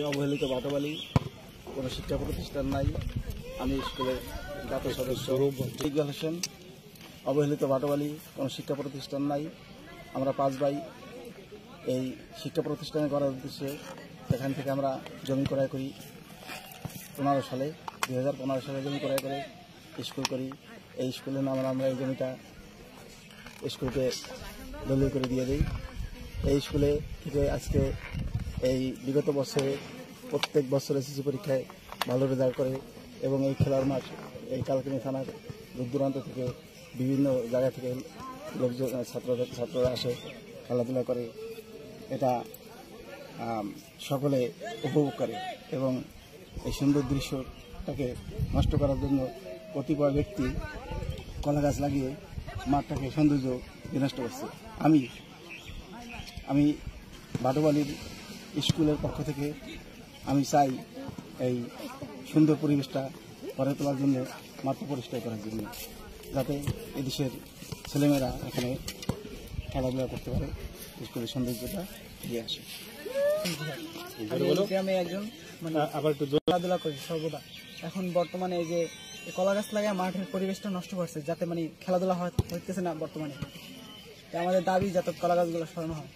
অবহেলিত বাটোয়ালি, কোনো শিক্ষা প্রতিষ্ঠান নাই। আমি স্কুলের জাতীয় সদস্য ইকবাল হোসেন। অবহেলিত বাটোয়ালি, কোনো শিক্ষা প্রতিষ্ঠান নাই। আমরা 5 ভাই এই শিক্ষা প্রতিষ্ঠানে করার উদ্দেশ্যে এখান থেকে আমরা জমি ক্রয় করি 2015 সালে জমি ক্রয় করে স্কুল করি। এই স্কুলের নামে আমরা এই জমিটা স্কুলকে দলিল করে দিয়ে দিই। এই স্কুলে থেকে আজকে এই বিগত বছরে প্রত্যেক বছর এসএসসি পরীক্ষায় ভালো রেজাল্ট করে এবং এই খেলার মাঠ এই কালকিনি থানার দূর দূরান্ত থেকে বিভিন্ন জায়গা থেকে লোকজন ছাত্ররা আসে, খেলাধুলা করে। এটা সকলে উপভোগ করে এবং এই সুন্দর দৃশ্যটাকে নষ্ট করার জন্য কতিপয় ব্যক্তি কলা গাছ লাগিয়ে মাঠটাকে সৌন্দর্য বিনষ্ট করছে। আমি বাটোয়ালির স্কুলের পক্ষ থেকে আমি চাই এই সুন্দর পরিবেশটা গড়ে তোলার জন্য, মাঠ পরিষ্কার করার জন্য, যাতে এদেশের ছেলেমেয়েরা এখানে খেলাধুলা করতে পারে, স্কুলের সৌন্দর্যটা ফিরে আসে। আমি একজন খেলাধুলা করি সর্বদা। এখন বর্তমানে এই যে কলা গাছ লাগায় মাঠের পরিবেশটা নষ্ট করছে, যাতে খেলাধুলা হইতেছে না বর্তমানে। আমাদের দাবি যাতে কলা গাছগুলো সরানো হয়।